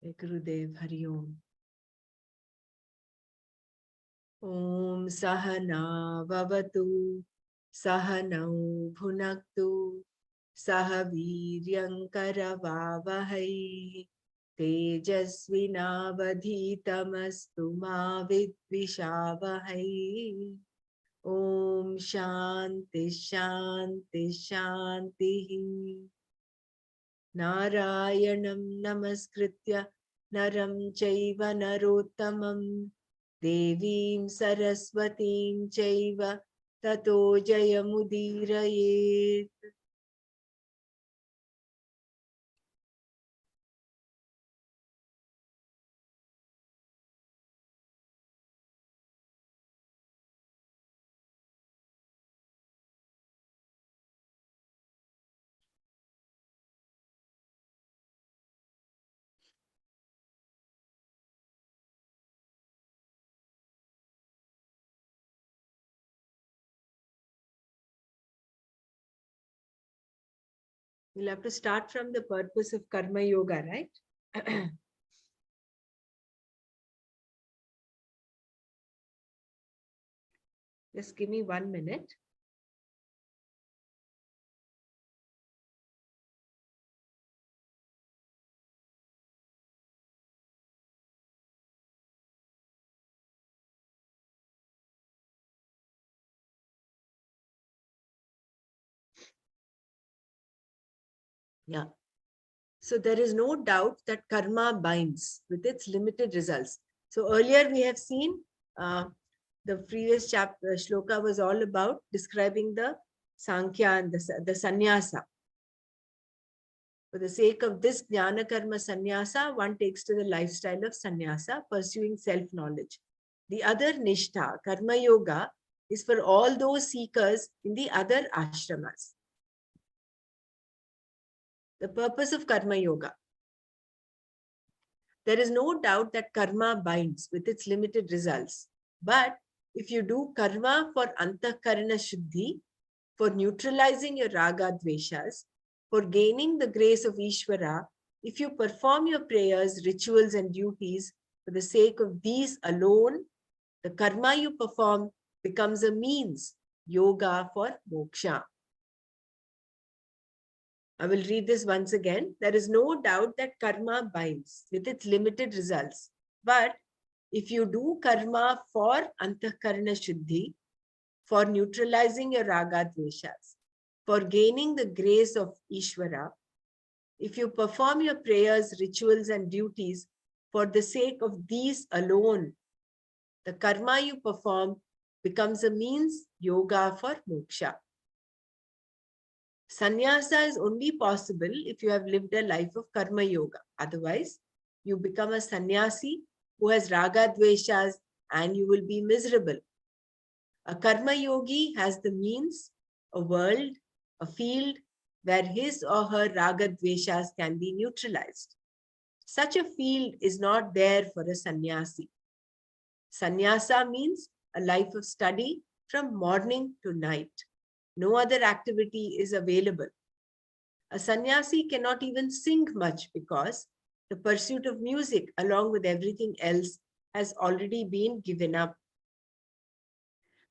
Gurudev Hari Om. Om Sahana Vavatu Sahanau Bhunaktu Sahaviryankaravavahai Tejasvinavadhitamastu ma vidvishavahai. Om Shanti Shanti Shanti. Narayanam Namaskritya Naram Chaiva Narottamam Devim Saraswatim Chaiva Tato Jayamudiraye. We'll have to start from the purpose of Karma Yoga, right? Just give me 1 minute. Yeah. So there is no doubt that karma binds with its limited results. So earlier we have seen the previous chapter, shloka was all about describing the Sankhya and the sannyasa. For the sake of this jnana karma sannyasa, one takes to the lifestyle of sannyasa, pursuing self-knowledge. The other nishtha, karma yoga, is for all those seekers in the other ashramas. The purpose of karma yoga. There is no doubt that karma binds with its limited results. But if you do karma for antakarana shuddhi, for neutralizing your raga dveshas, for gaining the grace of Ishvara, if you perform your prayers, rituals and duties for the sake of these alone, the karma you perform becomes a means, yoga for moksha. I will read this once again. There is no doubt that karma binds with its limited results. But if you do karma for antakarana shuddhi, for neutralizing your raga dveshas, for gaining the grace of Ishvara, if you perform your prayers, rituals and duties for the sake of these alone, the karma you perform becomes a means, yoga for moksha. Sannyasa is only possible if you have lived a life of karma yoga. Otherwise, you become a sannyasi who has raga dveshas and you will be miserable. A karma yogi has the means, a world, a field where his or her raga dveshas can be neutralized. Such a field is not there for a sannyasi. Sannyasa means a life of study from morning to night. No other activity is available. A sannyasi cannot even sing much because the pursuit of music, along with everything else, has already been given up.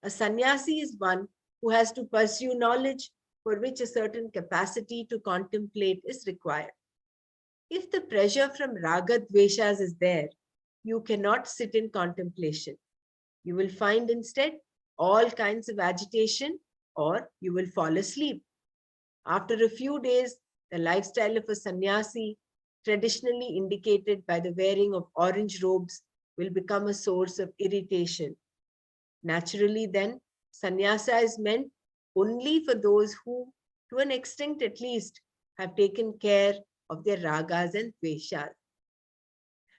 A sannyasi is one who has to pursue knowledge for which a certain capacity to contemplate is required. If the pressure from raga dveshas is there, you cannot sit in contemplation. You will find instead all kinds of agitation or you will fall asleep. After a few days, the lifestyle of a sannyasi, traditionally indicated by the wearing of orange robes, will become a source of irritation. Naturally, then, sannyasa is meant only for those who, to an extent at least, have taken care of their ragas and dveshas.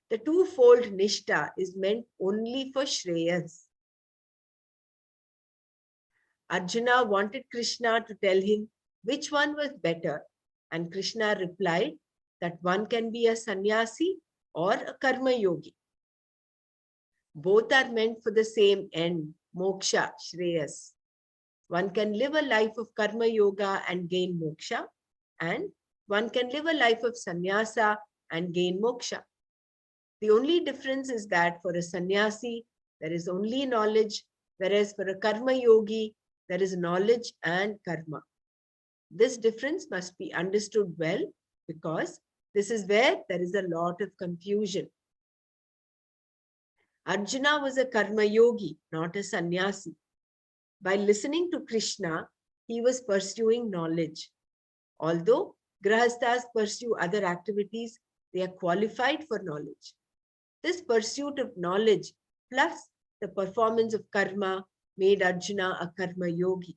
The twofold nishtha is meant only for Shreyas. Arjuna wanted Krishna to tell him which one was better, and Krishna replied that one can be a sannyasi or a karma yogi. Both are meant for the same end, moksha, Shreyas. One can live a life of karma yoga and gain moksha, and one can live a life of sannyasa and gain moksha. The only difference is that for a sannyasi, there is only knowledge, whereas for a karma yogi, there is knowledge and karma. This difference must be understood well because this is where there is a lot of confusion. Arjuna was a karma yogi, not a sannyasi. By listening to Krishna, he was pursuing knowledge. Although grahasthas pursue other activities, they are qualified for knowledge. This pursuit of knowledge plus the performance of karma made Arjuna a karma yogi.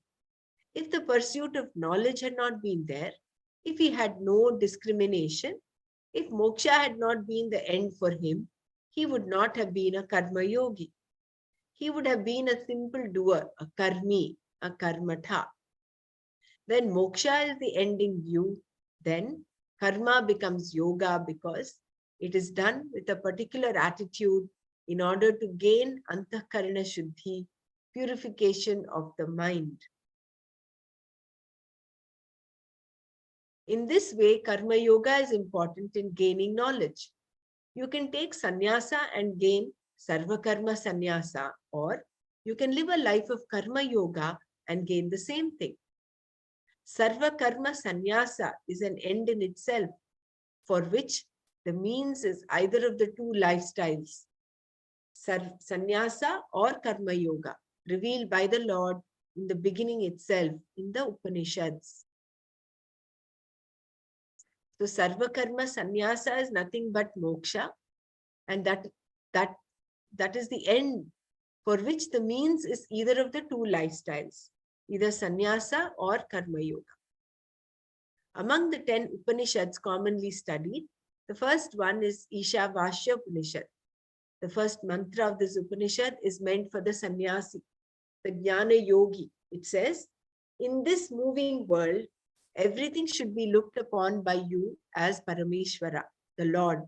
If the pursuit of knowledge had not been there, if he had no discrimination, if moksha had not been the end for him, he would not have been a karma yogi. He would have been a simple doer, a karmi, a karmatha. Then moksha is the end in view. Then karma becomes yoga because it is done with a particular attitude in order to gain antakarana shuddhi, purification of the mind. In this way, karma yoga is important in gaining knowledge. You can take sannyasa and gain sarva karma sannyasa, or you can live a life of karma yoga and gain the same thing. Sarva karma sannyasa is an end in itself, for which the means is either of the two lifestyles, sannyasa or karma yoga, revealed by the Lord in the beginning itself in the Upanishads. So sarva karma sannyasa is nothing but moksha, and that is the end, for which the means is either of the two lifestyles, either sannyasa or karma yoga. Among the 10 Upanishads commonly studied, the first one is Ishavasya Upanishad. The first mantra of this Upanishad is meant for the sannyasi, the jnana yogi. It says, in this moving world, everything should be looked upon by you as Parameshwara, the Lord.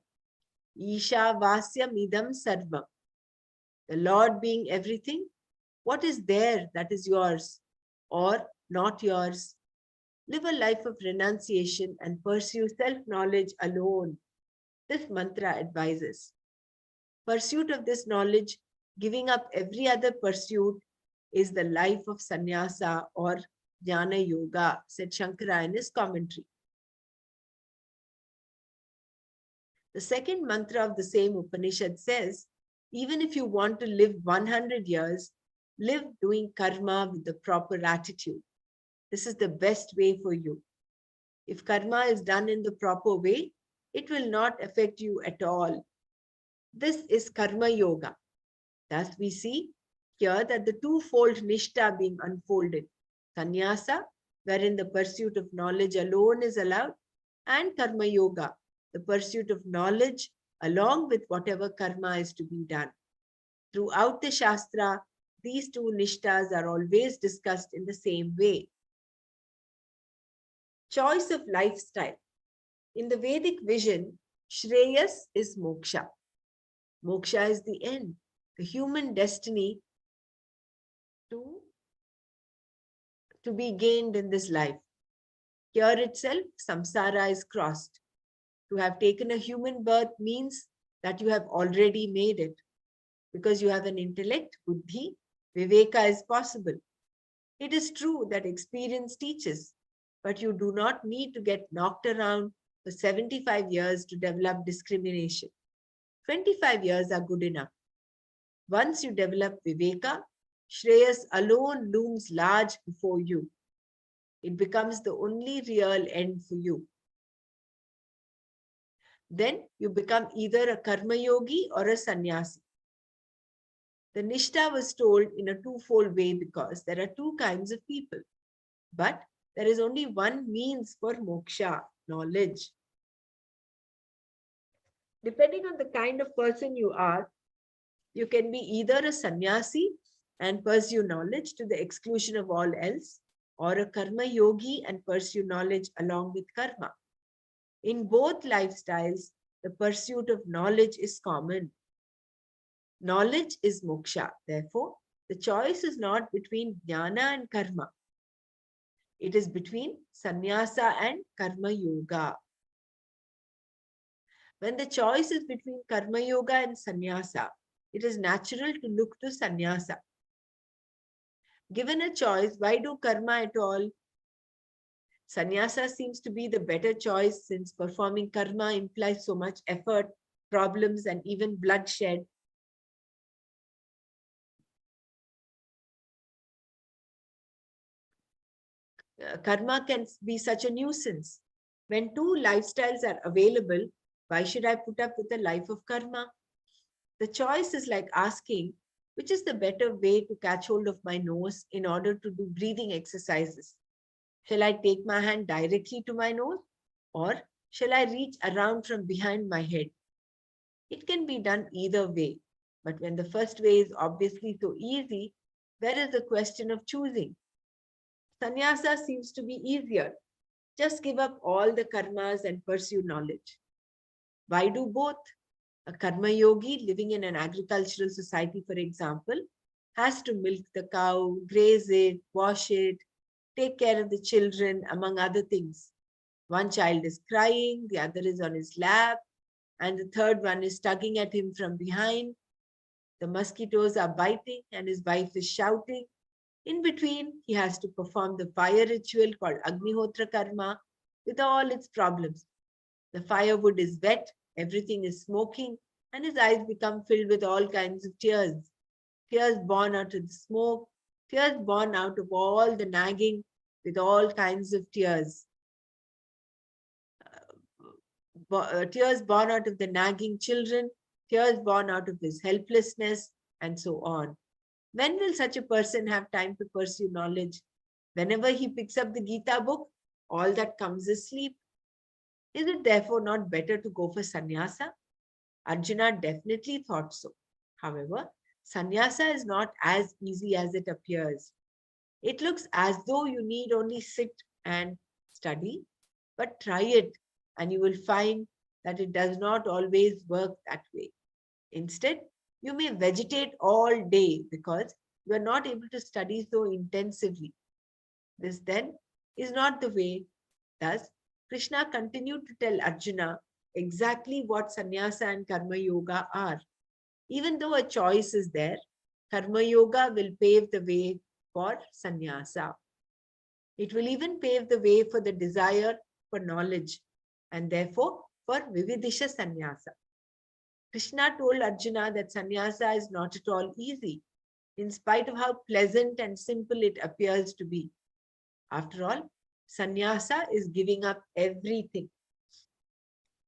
Ishavasya midam sarvam. The Lord being everything, what is there that is yours or not yours? Live a life of renunciation and pursue self-knowledge alone. This mantra advises. Pursuit of this knowledge, giving up every other pursuit, is the life of sannyasa or jnana yoga, said Shankara in his commentary. The second mantra of the same Upanishad says, even if you want to live 100 years, live doing karma with the proper attitude. This is the best way for you. If karma is done in the proper way, it will not affect you at all. This is karma yoga. Thus we see here that the twofold nishtha being unfolded. Sannyasa, wherein the pursuit of knowledge alone is allowed, and karma yoga, the pursuit of knowledge along with whatever karma is to be done. Throughout the Shastra, these two nishtas are always discussed in the same way. Choice of lifestyle. In the Vedic vision, Shreyas is moksha. Moksha is the end, the human destiny to be gained in this life. Here itself, samsara is crossed. To have taken a human birth means that you have already made it. Because you have an intellect, buddhi, viveka is possible. It is true that experience teaches, but you do not need to get knocked around for 75 years to develop discrimination. 25 years are good enough. Once you develop viveka, Shreyas alone looms large before you. It becomes the only real end for you. Then you become either a karma yogi or a sannyasi. The nishtha was told in a twofold way because there are two kinds of people. But there is only one means for moksha, knowledge. Depending on the kind of person you are, you can be either a sannyasi and pursue knowledge to the exclusion of all else, or a karma yogi and pursue knowledge along with karma. In both lifestyles, the pursuit of knowledge is common. Knowledge is moksha. Therefore, the choice is not between jnana and karma. It is between sannyasa and karma yoga. When the choice is between karma yoga and sannyasa, it is natural to look to sannyasa. Given a choice, why do karma at all? Sannyasa seems to be the better choice since performing karma implies so much effort, problems, and even bloodshed. Karma can be such a nuisance. When two lifestyles are available, why should I put up with a life of karma? The choice is like asking, which is the better way to catch hold of my nose in order to do breathing exercises? Shall I take my hand directly to my nose, or shall I reach around from behind my head? It can be done either way. But when the first way is obviously so easy, where is the question of choosing? Sannyasa seems to be easier. Just give up all the karmas and pursue knowledge. Why do both? A karma yogi living in an agricultural society, for example, has to milk the cow, graze it, wash it, take care of the children, among other things. One child is crying, the other is on his lap, and the third one is tugging at him from behind. The mosquitoes are biting, and his wife is shouting. In between, he has to perform the fire ritual called Agnihotra Karma with all its problems. The firewood is wet, everything is smoking, and his eyes become filled with all kinds of tears. Tears born out of the smoke, tears born out of all the nagging with all kinds of tears. Tears born out of the nagging children, tears born out of his helplessness, and so on. When will such a person have time to pursue knowledge? Whenever he picks up the Gita book, all that comes is sleep. Is it therefore not better to go for sannyasa? Arjuna definitely thought so. However, sannyasa is not as easy as it appears. It looks as though you need only sit and study, but try it and you will find that it does not always work that way. Instead, you may vegetate all day because you are not able to study so intensively. This then is not the way. Thus, Krishna continued to tell Arjuna exactly what sannyasa and karma yoga are. Even though a choice is there, karma yoga will pave the way for sannyasa. It will even pave the way for the desire for knowledge and therefore for vividisha sannyasa. Krishna told Arjuna that sannyasa is not at all easy, in spite of how pleasant and simple it appears to be. After all, sannyasa is giving up everything.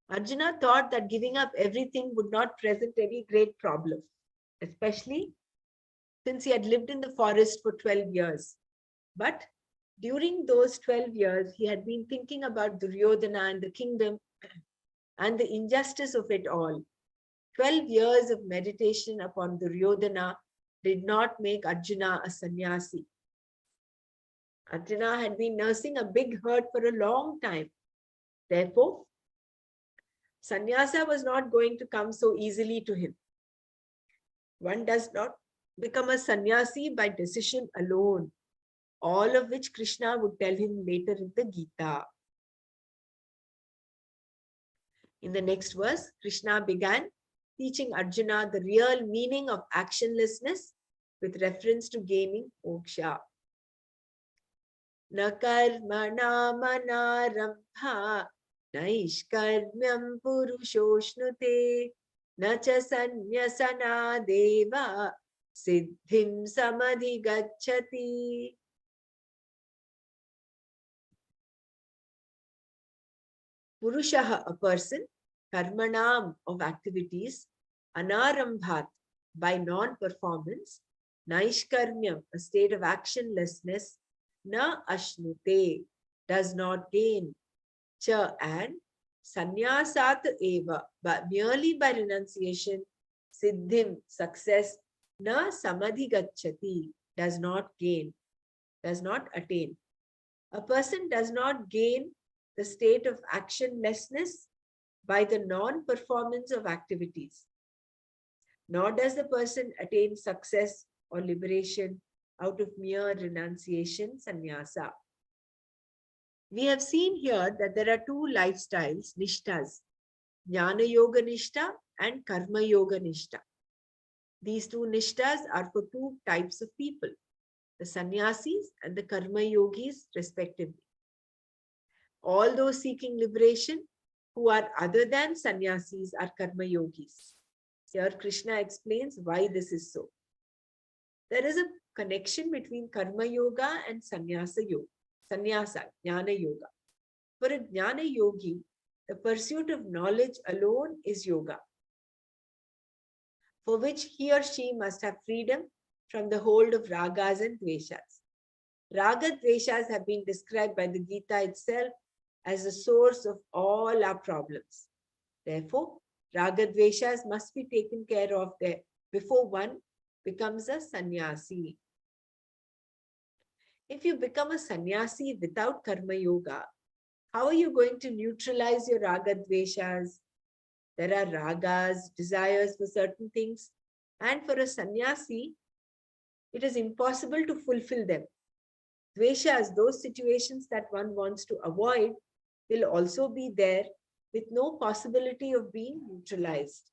Arjuna thought that giving up everything would not present any great problem, especially since he had lived in the forest for 12 years. But during those 12 years, he had been thinking about Duryodhana and the kingdom and the injustice of it all. 12 years of meditation upon Duryodhana did not make Arjuna a sannyasi. Arjuna had been nursing a big hurt for a long time. Therefore, sannyasa was not going to come so easily to him. One does not become a sannyasi by decision alone, all of which Krishna would tell him later in the Gita. In the next verse, Krishna began teaching Arjuna the real meaning of actionlessness with reference to gaining moksha. Na karmana manarambha naishkarmyam purushoshnute na cha sanyasana deva siddhim samadhigacchati. Purushaha, a person, karmanam, of activities, anarambhat, by non-performance, naishkarmyam, a state of actionlessness, na ashnute, does not gain, cha, and sannyasat eva, but merely by renunciation, siddhim, success, na samadhigacchati, does not gain, does not attain. A person does not gain the state of actionlessness by the non-performance of activities, nor does the person attain success or liberation out of mere renunciation, sannyasa. We have seen here that there are two lifestyles, nishtas. Jnana Yoga Nishta and Karma Yoga Nishta. These two nishtas are for two types of people, the sannyasis and the karma yogis respectively. All those seeking liberation who are other than sannyasis are karma yogis. Here Krishna explains why this is so. There is a connection between karma yoga and sannyasa yoga. Sannyasa, jnana yoga. For a jnana yogi, the pursuit of knowledge alone is yoga, for which he or she must have freedom from the hold of ragas and dveshas. Raga dveshas have been described by the Gita itself as the source of all our problems. Therefore, raga dveshas must be taken care of there before one becomes a sannyasi. If you become a sannyasi without karma yoga, how are you going to neutralize your raga dveshas? There are ragas, desires for certain things, and for a sannyasi, it is impossible to fulfill them. Dveshas, those situations that one wants to avoid, will also be there with no possibility of being neutralized.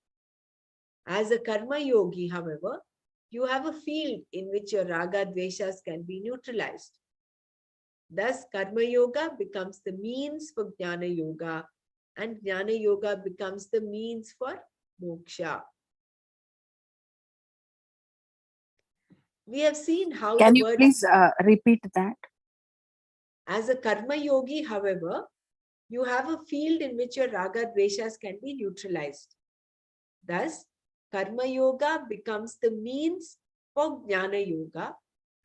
As a karma yogi, however, you have a field in which your raga dveshas can be neutralized. Thus, karma yoga becomes the means for jnana yoga, and jnana yoga becomes the means for moksha. We have seen how Can the you word please repeat that? as a karma yogi, however, you have a field in which your raga dveshas can be neutralized. Thus, karma yoga becomes the means for jnana yoga,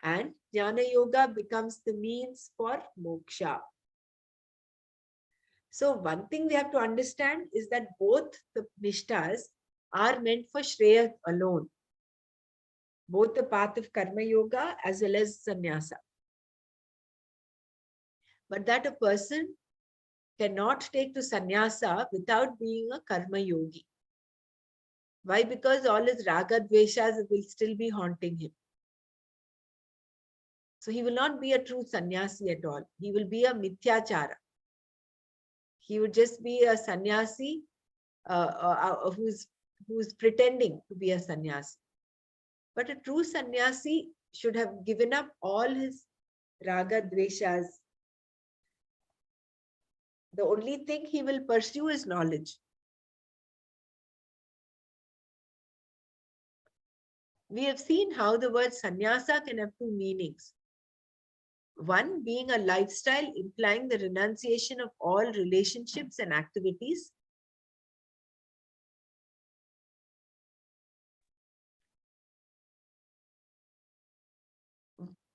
and jnana yoga becomes the means for moksha. So one thing we have to understand is that both the nishtas are meant for Shreya alone. Both the path of karma yoga as well as sannyasa. But that a person cannot take to sannyasa without being a karma yogi. Why? Because all his raga dveshas will still be haunting him. So he will not be a true sannyasi at all. He will be a mithyachara. He would just be a sannyasi who's pretending to be a sannyasi. But a true sannyasi should have given up all his raga dveshas. The only thing he will pursue is knowledge. We have seen how the word sannyasa can have two meanings. One being a lifestyle implying the renunciation of all relationships and activities.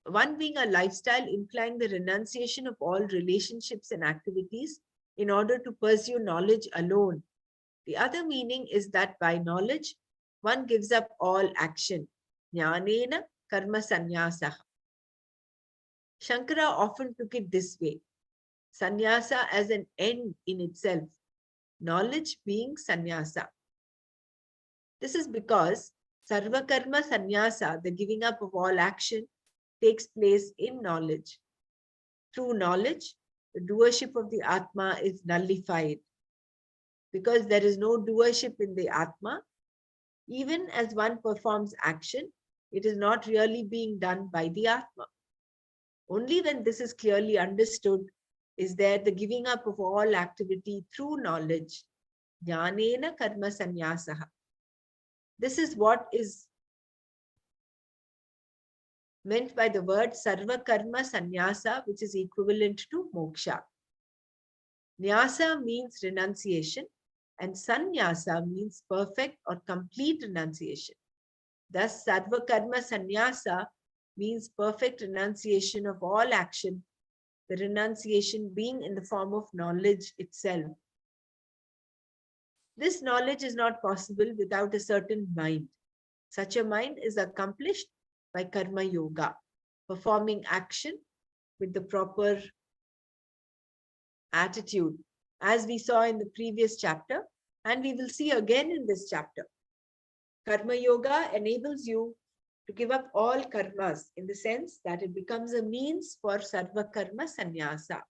One being a lifestyle implying the renunciation of all relationships and activities in order to pursue knowledge alone. The other meaning is that by knowledge, one gives up all action. Jnanena karma sannyasa. Shankara often took it this way. Sannyasa as an end in itself. Knowledge being sannyasa. This is because sarva karma sannyasa, the giving up of all action, takes place in knowledge. Through knowledge, the doership of the Atma is nullified. Because there is no doership in the Atma, even as one performs action, it is not really being done by the Atma. Only when this is clearly understood is there the giving up of all activity through knowledge. Jnanena karma sannyasaha. This is what is meant by the word sarva karma sannyasa, which is equivalent to moksha. Nyasa means renunciation, and sannyasa means perfect or complete renunciation. Thus, sarva karma sannyasa means perfect renunciation of all action, the renunciation being in the form of knowledge itself. This knowledge is not possible without a certain mind. Such a mind is accomplished by karma yoga, performing action with the proper attitude, as we saw in the previous chapter, and we will see again in this chapter. Karma yoga enables you to give up all karmas in the sense that it becomes a means for sarva karma sannyasa.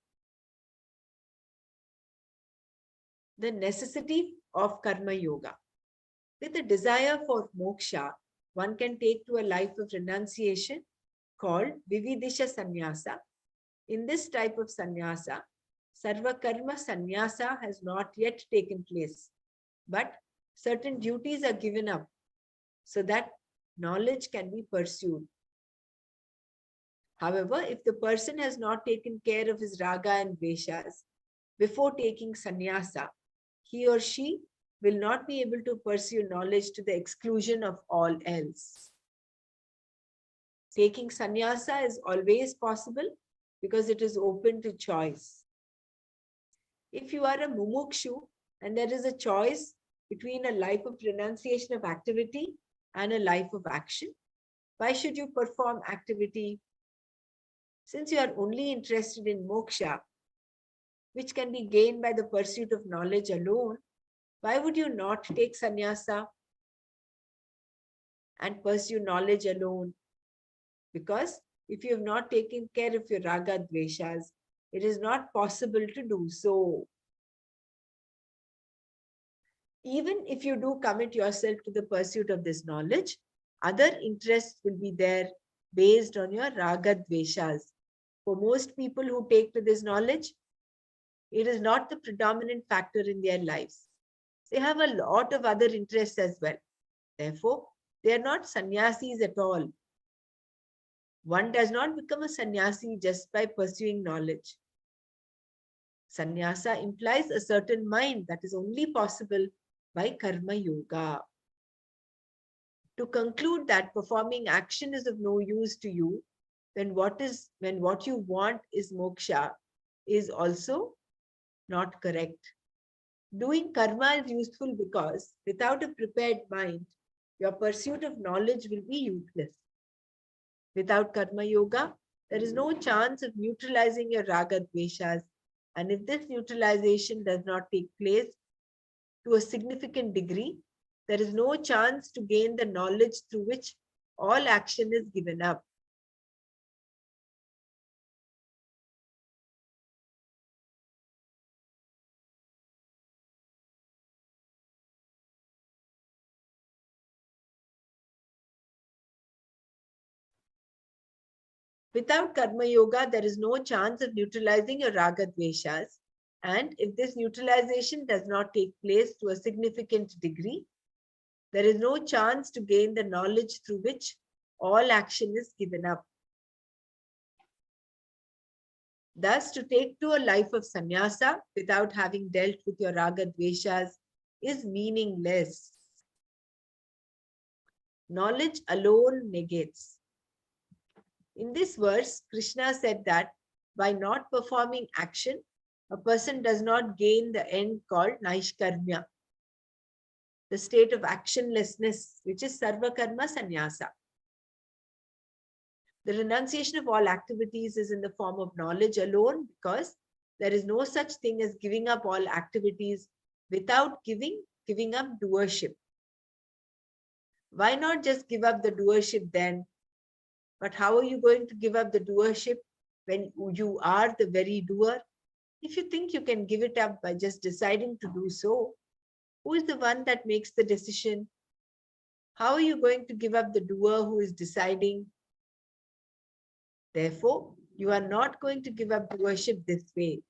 The necessity of Karma Yoga. With a desire for moksha, one can take to a life of renunciation called Vividisha Sannyasa. In this type of sannyasa, Sarva Karma Sannyasa has not yet taken place, but certain duties are given up so that knowledge can be pursued. However, if the person has not taken care of his raga and dveshas before taking sannyasa, he or she will not be able to pursue knowledge to the exclusion of all else. Taking sannyasa is always possible because it is open to choice. If you are a mumukshu and there is a choice between a life of renunciation of activity and a life of action, why should you perform activity? Since you are only interested in moksha, which can be gained by the pursuit of knowledge alone, why would you not take sannyasa and pursue knowledge alone? Because if you have not taken care of your raga dveshas, it is not possible to do so. Even if you do commit yourself to the pursuit of this knowledge, other interests will be there based on your raga dveshas. For most people who take to this knowledge, it is not the predominant factor in their lives. They have a lot of other interests as well. Therefore, they are not sannyasis at all. One does not become a sannyasi just by pursuing knowledge. Sannyasa implies a certain mind that is only possible by karma yoga. To conclude that performing action is of no use to you when what you want is moksha is also not correct. Doing karma is useful because without a prepared mind, your pursuit of knowledge will be useless. Without karma yoga, there is no chance of neutralizing your raga dveshas, and if this neutralization does not take place to a significant degree, there is no chance to gain the knowledge through which all action is given up. Without karma yoga, there is no chance of neutralizing your raga dveshas. And if this neutralization does not take place to a significant degree, there is no chance to gain the knowledge through which all action is given up. Thus, to take to a life of sannyasa without having dealt with your raga dveshas is meaningless. Knowledge alone negates. In this verse, Krishna said that by not performing action, a person does not gain the end called naishkarmya, the state of actionlessness, which is sarva karma sannyasa. The renunciation of all activities is in the form of knowledge alone because there is no such thing as giving up all activities without giving up doership. Why not just give up the doership then? But how are you going to give up the doership when you are the very doer? If you think you can give it up by just deciding to do so, who is the one that makes the decision? How are you going to give up the doer who is deciding? Therefore, you are not going to give up doership this way.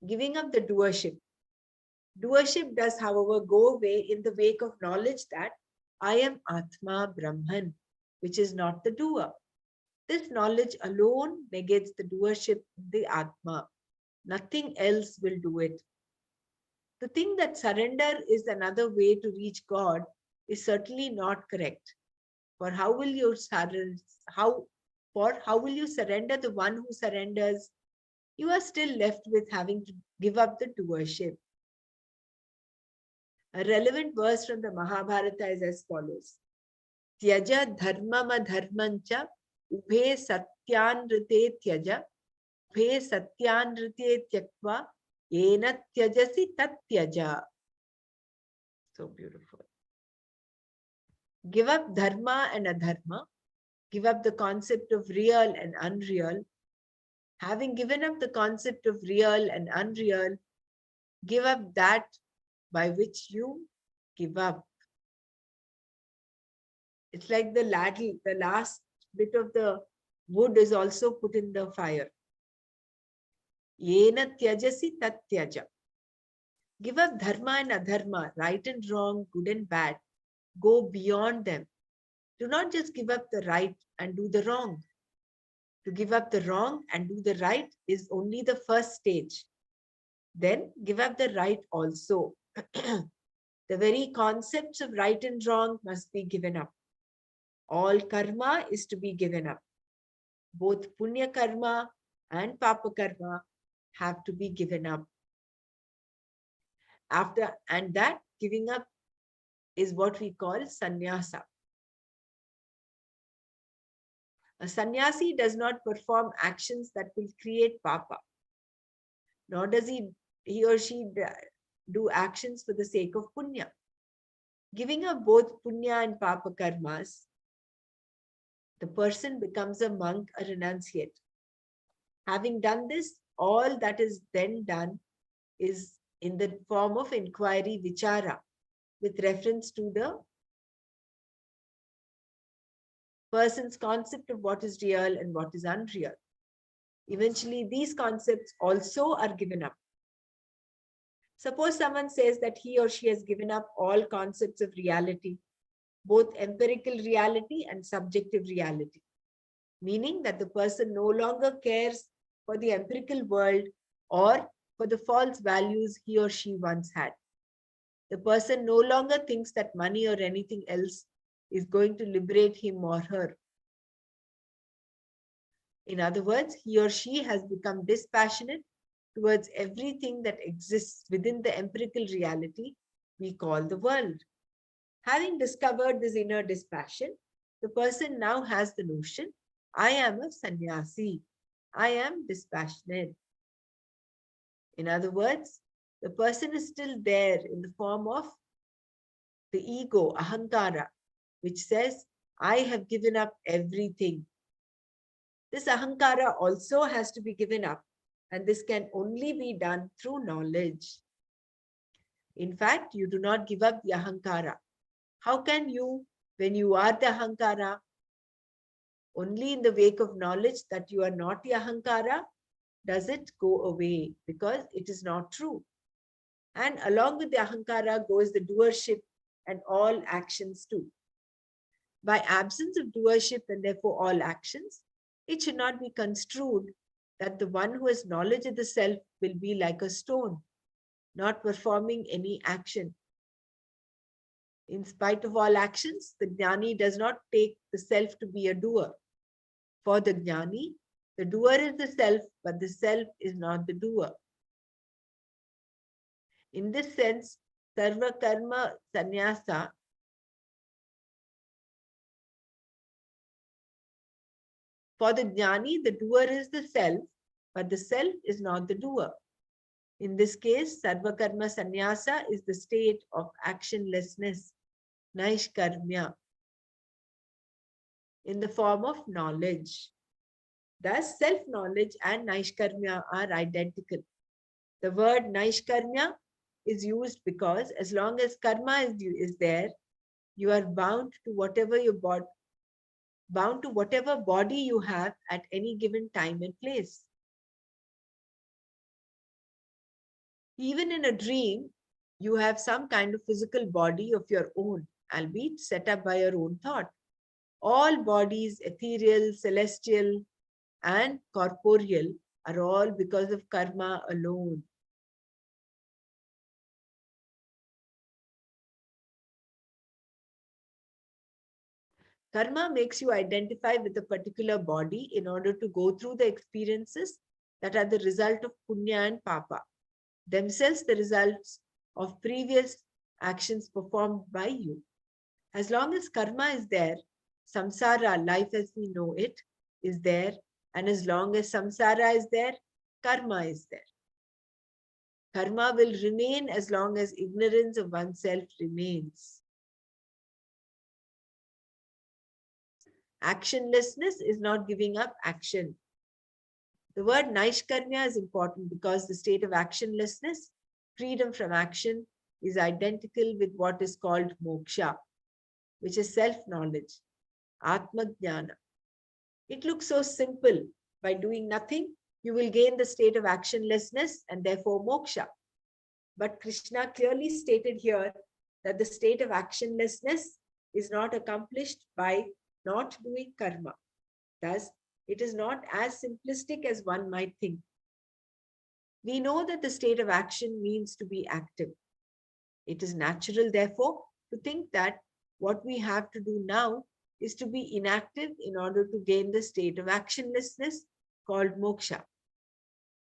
Giving up the doership. Doership does, however, go away in the wake of knowledge that I am Atma Brahman, which is not the doer. This knowledge alone negates the doership of the Atma. Nothing else will do it. To think that surrender is another way to reach God is certainly not correct. For how will you surrender the one who surrenders? You are still left with having to give up the doership. A relevant verse from the Mahabharata is as follows. Tyaja dharmam adharmancha ubhe satyanrite tyaja ubhe satyanrite tyakva yena tyajasi tatyaja. So beautiful. Give up dharma and adharma. Give up the concept of real and unreal. Having given up the concept of real and unreal, give up that by which you give up. It's like the ladle, the last bit of the wood is also put in the fire. Yena tyajasi tat tyaja. Give up dharma and adharma, right and wrong, good and bad. Go beyond them. Do not just give up the right and do the wrong. To give up the wrong and do the right is only the first stage. Then give up the right also. The very concepts of right and wrong must be given up. All karma is to be given up. Both punya karma and papa karma have to be given up. And that giving up is what we call sannyasa. A sannyasi does not perform actions that will create papa, nor does he or she do actions for the sake of punya. Giving up both punya and papa karmas, the person becomes a monk, a renunciate. Having done this, all that is then done is in the form of inquiry, vichara, with reference to the person's concept of what is real and what is unreal. Eventually, these concepts also are given up. Suppose someone says that he or she has given up all concepts of reality, both empirical reality and subjective reality, meaning that the person no longer cares for the empirical world or for the false values he or she once had. The person no longer thinks that money or anything else is going to liberate him or her. In other words, he or she has become dispassionate towards everything that exists within the empirical reality we call the world. Having discovered this inner dispassion, the person now has the notion, I am a sannyasi. I am dispassionate. In other words, the person is still there in the form of the ego, ahankara, which says, I have given up everything. This ahankara also has to be given up, and this can only be done through knowledge. In fact, you do not give up the ahankara. How can you, when you are the ahankara, only in the wake of knowledge that you are not the ahankara, does it go away, because it is not true. And along with the ahankara goes the doership and all actions too. By absence of doership and therefore all actions, it should not be construed that the one who has knowledge of the self will be like a stone, not performing any action. In spite of all actions, the jnani does not take the self to be a doer. For the jnani, the doer is the self, but the self is not the doer. In this sense, sarva karma sannyasa, for the jnani, the doer is the self, but the self is not the doer. In this case, sarva karma sannyasa is the state of actionlessness, naishkarmya, in the form of knowledge. Thus, self-knowledge and naishkarmya are identical. The word naishkarmya is used because as long as karma is there, you are bound to whatever body you have at any given time and place. Even in a dream, you have some kind of physical body of your own, albeit set up by your own thought. All bodies, ethereal, celestial, and corporeal, are all because of karma alone. Karma makes you identify with a particular body in order to go through the experiences that are the result of punya and papa, themselves the results of previous actions performed by you. As long as karma is there, samsara, life as we know it, is there, and as long as samsara is there, karma is there. Karma will remain as long as ignorance of oneself remains. Actionlessness is not giving up action. The word Naishkarmya is important because the state of actionlessness, freedom from action, is identical with what is called moksha, which is self-knowledge, Atma-jnana. It looks so simple. By doing nothing, you will gain the state of actionlessness and therefore moksha. But Krishna clearly stated here that the state of actionlessness is not accomplished by not doing karma. Thus, it is not as simplistic as one might think. We know that the state of action means to be active. It is natural, therefore, to think that what we have to do now is to be inactive in order to gain the state of actionlessness called moksha.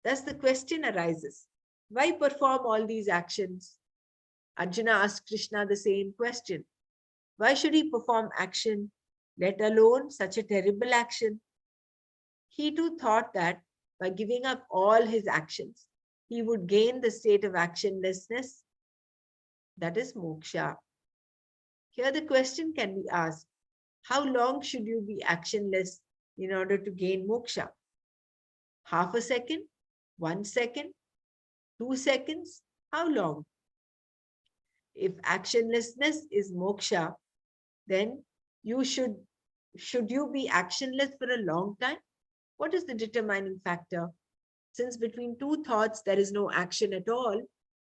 Thus, the question arises, why perform all these actions? Arjuna asked Krishna the same question. Why should he perform action, let alone such a terrible action? He too thought that by giving up all his actions, he would gain the state of actionlessness, that is moksha. Here the question can be asked, how long should you be actionless in order to gain moksha? Half a second? 1 second? 2 seconds? How long? If actionlessness is moksha, then should you be actionless for a long time? What is the determining factor? Since between two thoughts there is no action at all,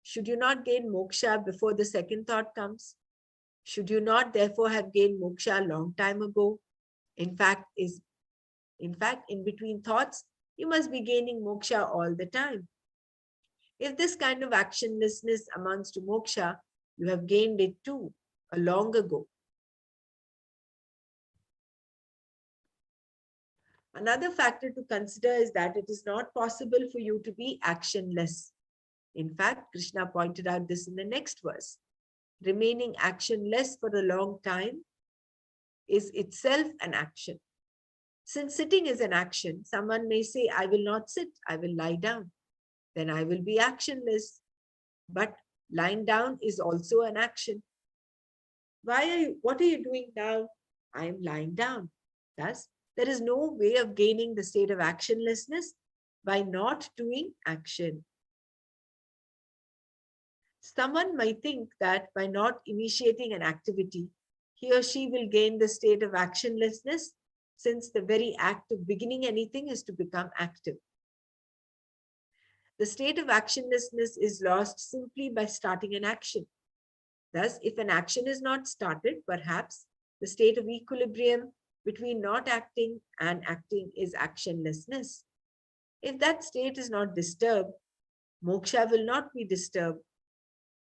should you not gain moksha before the second thought comes? Should you not therefore have gained moksha a long time ago? In fact, in between thoughts, you must be gaining moksha all the time. If this kind of actionlessness amounts to moksha, you have gained it too, long ago. Another factor to consider is that it is not possible for you to be actionless. In fact, Krishna pointed out this in the next verse. Remaining actionless for a long time is itself an action. Since sitting is an action, someone may say, I will not sit, I will lie down. Then I will be actionless. But lying down is also an action. What are you doing now? I am lying down. Thus, there is no way of gaining the state of actionlessness by not doing action. Someone might think that by not initiating an activity, he or she will gain the state of actionlessness, since the very act of beginning anything is to become active. The state of actionlessness is lost simply by starting an action. Thus, if an action is not started, perhaps the state of equilibrium between not acting and acting is actionlessness. If that state is not disturbed, moksha will not be disturbed.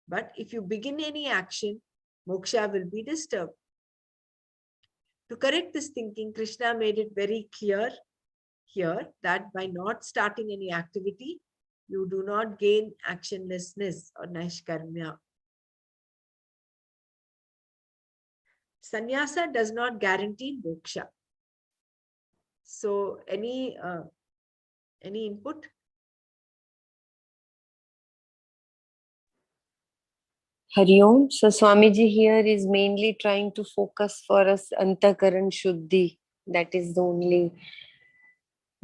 But if you begin any action, moksha will be disturbed. To correct this thinking, Krishna made it very clear here that by not starting any activity, you do not gain actionlessness or naishkarmya. Sannyasa does not guarantee moksha. So, any input? Hari Om. So Swamiji here is mainly trying to focus for us Antakaran Shuddhi. That is the only,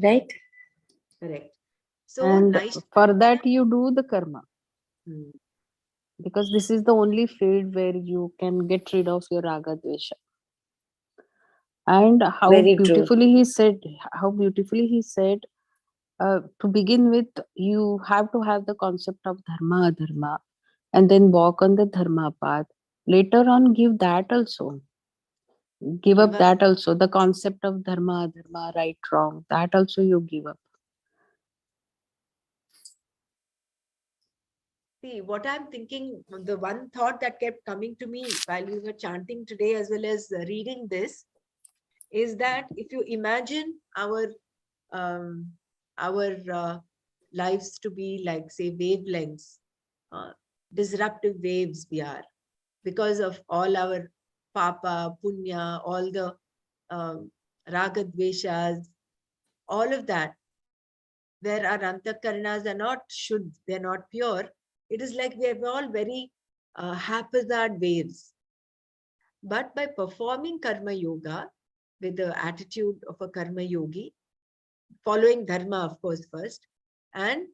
right? Correct. So, And for that you do the karma. Because this is the only field where you can get rid of your raga dvesha. And how Very beautifully he said, to begin with, you have to have the concept of dharma, adharma, and then walk on the dharma path. Later on, give that also. Give up that also. The concept of dharma, adharma, right, wrong, that also you give up. See, what I'm thinking, the one thought that kept coming to me while we were chanting today as well as reading this, is that if you imagine our lives to be like, say, wavelengths, disruptive waves we are, because of all our papa, punya, all the raga dveshas, all of that, where our antakarnas are not shuddh, they're not pure, it is like we are all very haphazard waves. But by performing karma yoga with the attitude of a karma yogi, following dharma, of course, first, and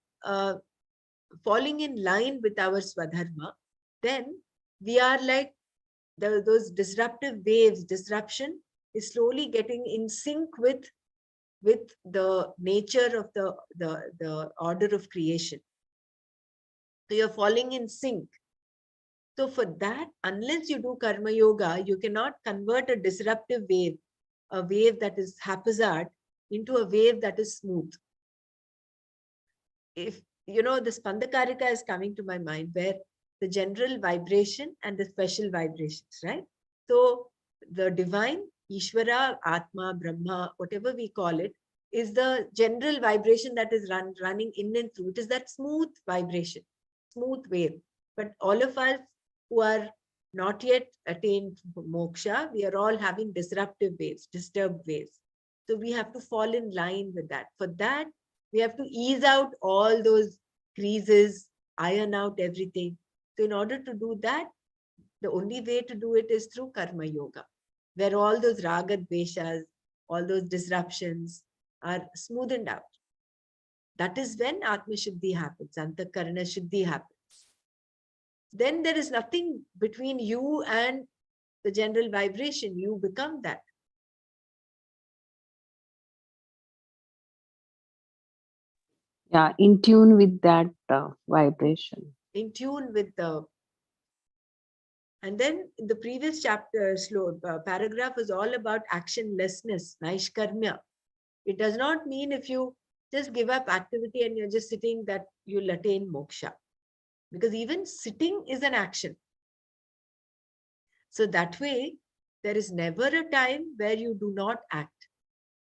falling in line with our swadharma, then we are like those disruptive waves. Disruption is slowly getting in sync with the nature of the order of creation. So you're falling in sync. So for that, unless you do karma yoga, you cannot convert a disruptive wave, a wave that is haphazard, into a wave that is smooth. If you know, the Spandakarika is coming to my mind, where the general vibration and the special vibrations, right? So the divine, Ishvara, Atma, Brahma, whatever we call it, is the general vibration that is running in and through. It is that smooth vibration, smooth wave. But all of us who are not yet attained moksha, we are all having disruptive waves, disturbed waves. So we have to fall in line with that. For that, we have to ease out all those creases, iron out everything. So in order to do that, the only way to do it is through karma yoga, where all those raga dveshas, all those disruptions are smoothened out. That is when Atma Shuddhi happens, Antakarana Shuddhi happens. Then there is nothing between you and the general vibration. You become that. Yeah, in tune with that vibration. In tune with the. And then the previous chapter, paragraph was all about actionlessness, naishkarmya. It does not mean if you just give up activity and you're just sitting that you'll attain moksha. Because even sitting is an action. So that way, there is never a time where you do not act.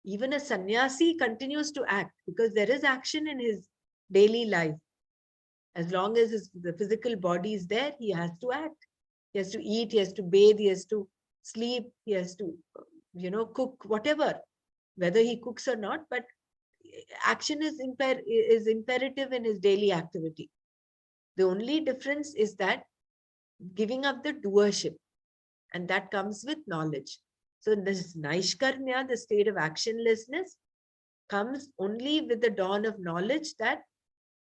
Even a sannyasi continues to act because there is action in his daily life. As long as the physical body is there, he has to act. He has to eat, he has to bathe, he has to sleep, he has to, cook, whatever, whether he cooks or not, but action is imperative in his daily activity. The only difference is that giving up the doership, and that comes with knowledge. So this naishkarmya, the state of actionlessness, comes only with the dawn of knowledge that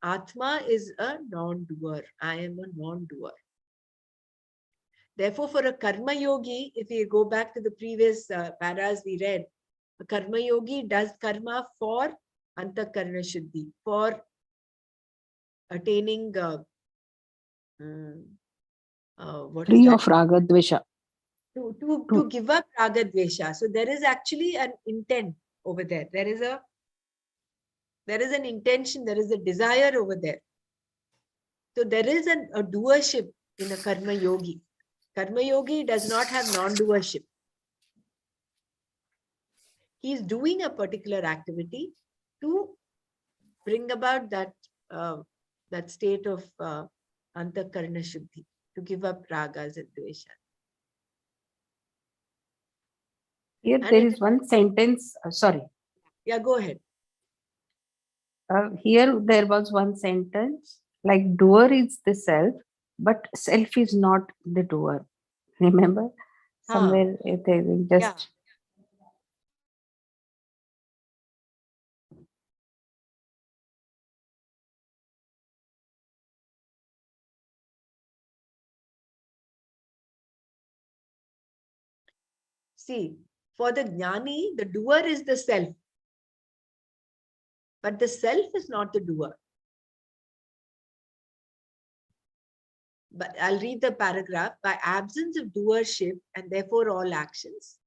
Atma is a non-doer. I am a non-doer. Therefore, for a karma yogi, if we go back to the previous paras we read, a karma yogi does karma for antakarana shuddhi, for attaining what is Free that? of raga dvesha. To give up raga dvesha. So there is actually an intent over there. There is an intention, there is a desire over there. So there is a doership in a karma yogi. Karma yogi does not have non-doership. He is doing a particular activity to bring about that state of antakarana shuddhi, to give up ragas and dveshas. Here And there is one sentence. Sorry. Yeah, go ahead. Here there was one sentence like doer is the self, but self is not the doer. Remember? Somewhere there is just. See, for the jnani, the doer is the self. But the self is not the doer. But I'll read the paragraph. By absence of doership and therefore all actions,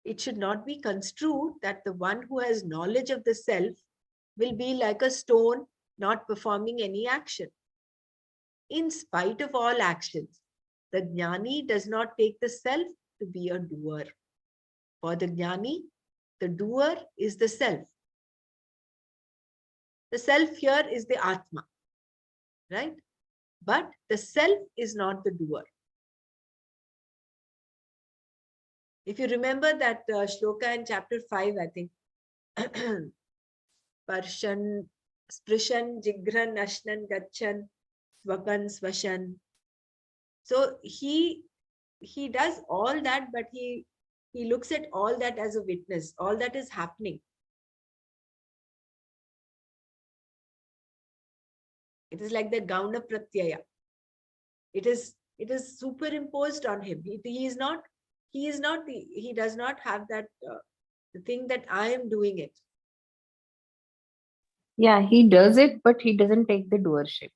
it should not be construed that the one who has knowledge of the self will be like a stone not performing any action. In spite of all actions, the jnani does not take the self to be a doer. For the jnani, the doer is the self. The self here is the Atma, right? But the self is not the doer. If you remember that shloka in chapter 5, I think, Parshan, Sprishan, Jigran, Ashnan, Gachan, Swapan, Swashan. So he does all that, but he looks at all that as a witness. All that is happening. It is like the Gauna Pratyaya. It is superimposed on him. He does not have that the thing that I am doing it. Yeah, he does it, but he doesn't take the doership.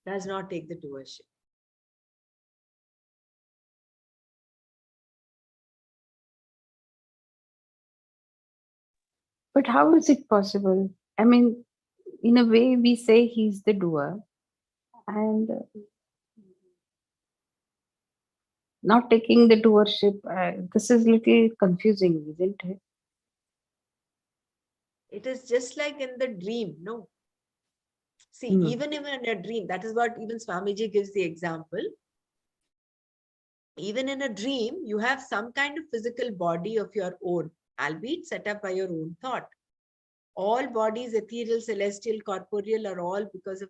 Does not take the doership. But how is it possible? I mean, in a way, we say he's the doer and not taking the doership. This is little confusing, isn't it? It is just like in the dream, no? See, even in a dream, that is what even Swamiji gives the example. Even in a dream, you have some kind of physical body of your own, albeit set up by your own thought. All bodies, ethereal, celestial, corporeal, are all because of.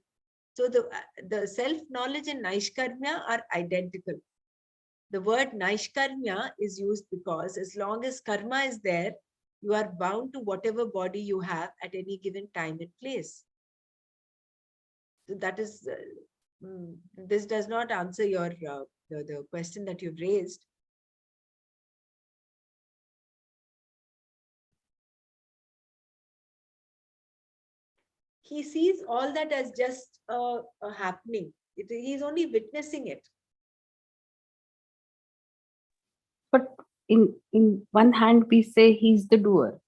So the self-knowledge and Naishkarmya are identical. The word Naishkarmya is used because as long as karma is there, you are bound to whatever body you have at any given time and place. So that is, this does not answer your the question that you've raised. He sees all that as just happening. He's only witnessing it. But in one hand, we say he's the doer,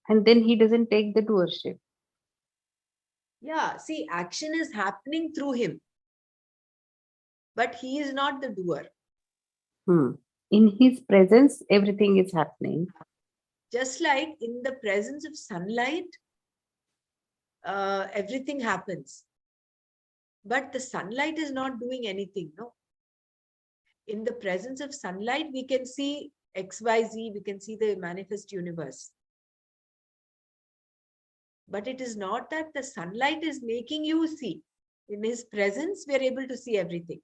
and then he doesn't take the doership. Yeah, see, action is happening through him, but he is not the doer. In his presence, everything is happening. Just like in the presence of sunlight, everything happens. But the sunlight is not doing anything, no? In the presence of sunlight, we can see XYZ, we can see the manifest universe. But it is not that the sunlight is making you see. In his presence, we are able to see everything.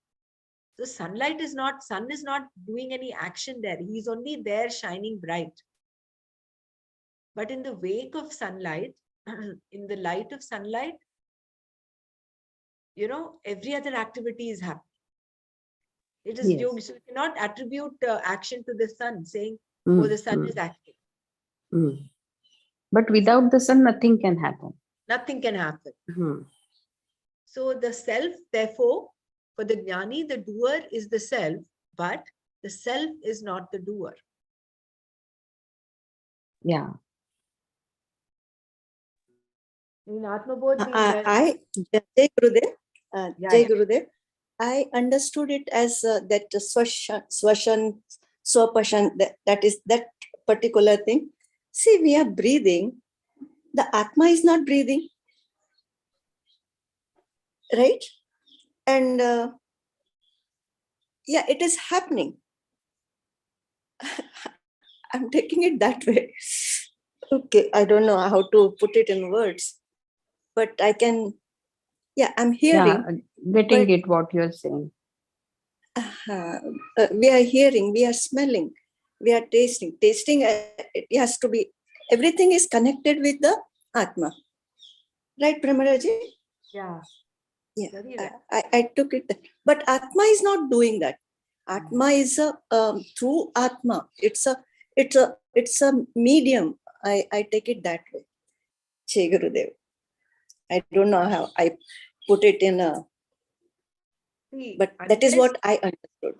So sun is not doing any action there. He's only there shining bright. But in the wake of sunlight, in the light of sunlight, every other activity is happening. It is Yes. you cannot attribute action to the sun, saying, oh, the sun is acting. But without the sun, nothing can happen. Nothing can happen. So the self, therefore, for the jnani, the doer is the self, but the self is not the doer. Yeah. In Atmabodh, Jai Gurudev, Jai Gurudev, I understood it as that swashan, swapashan, that is that particular thing. See, we are breathing. The Atma is not breathing. Right? And yeah, it is happening. I'm taking it that way. Okay, I don't know how to put it in words, but I can, I'm hearing. Yeah, getting it what you're saying. We are hearing, we are smelling, we are tasting. Tasting, it has to be, everything is connected with the Atma. Right, Pramaraji? Yeah. I took it. But Atma is not doing that. Atma is through Atma. It's a medium. I take it that way. Jai Gurudev. I don't know how I put it in a. But that is what I understood.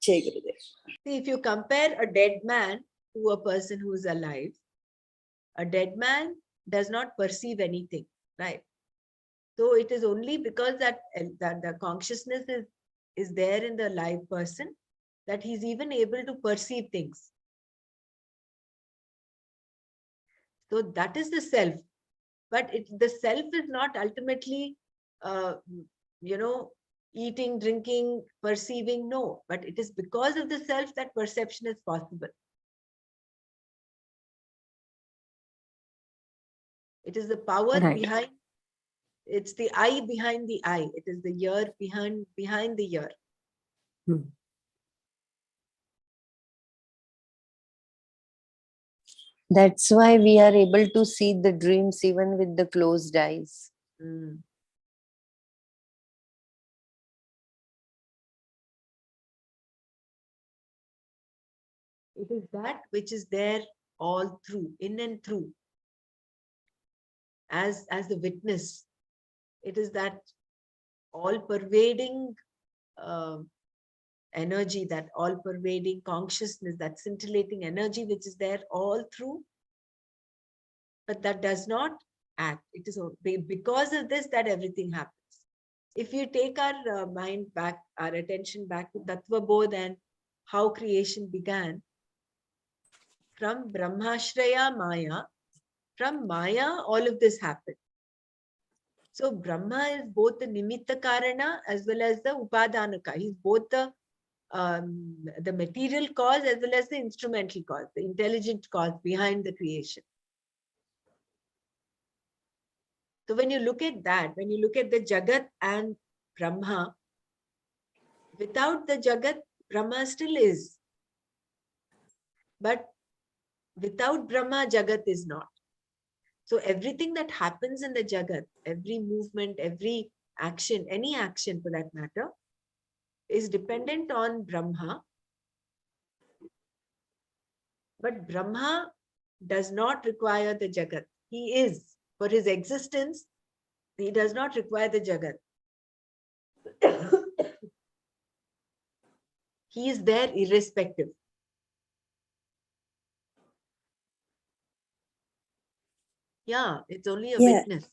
Jai Gurudev. See, if you compare a dead man to a person who is alive, a dead man does not perceive anything, right? So it is only because that the consciousness is there in the live person that he's even able to perceive things. So that is the self. But the self is not ultimately, eating, drinking, perceiving. No, but it is because of the self that perception is possible. It is the power behind. It's the eye behind the eye. It is the ear behind the ear. That's why we are able to see the dreams even with the closed eyes. Mm. It is that which is there all through, in and through, as the witness. It is that all-pervading energy, that all-pervading consciousness, that scintillating energy which is there all through, but that does not act. It is because of this that everything happens. If you take our mind back, our attention back to Tattva Bodh and how creation began, from Brahmashraya Maya, from Maya, all of this happened. So Brahma is both the Nimitta Karana as well as the Upadanaka. He's both the material cause as well as the instrumental cause, the intelligent cause behind the creation. So when you look at that, when you look at the Jagat and Brahma, without the Jagat, Brahma still is. But without Brahma, Jagat is not. So everything that happens in the Jagat, every movement, every action, any action for that matter, is dependent on Brahma. But Brahma does not require the Jagat. He is, for his existence, he does not require the Jagat. He is there irrespective. Yeah, it's only a witness.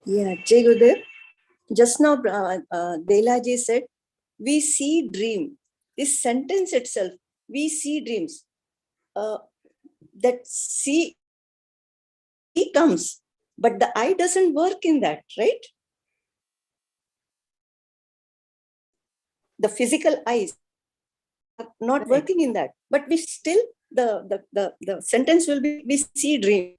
Yeah, Jai Gurudev. Just now, Delaji said, we see dream. This sentence itself, we see dreams. That see comes, but the eye doesn't work in that, right? The physical eyes are not Right. working in that, but we still, the sentence will be, we see dream.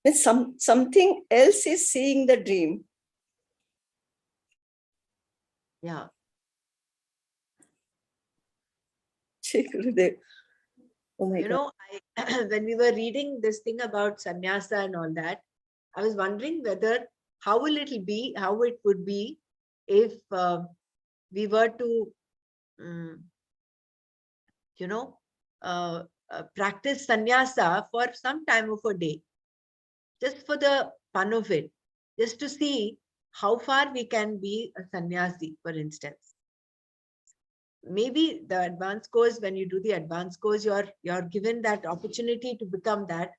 When something else is seeing the dream. Yeah. Oh my You know, when we were reading this thing about sannyasa and all that, I was wondering whether how it would be if we were to, practice sannyasa for some time of a day, just for the fun of it, just to see how far we can be a sannyasi, for instance. Maybe the advanced course, when you do the advanced course, you're given that opportunity to become that.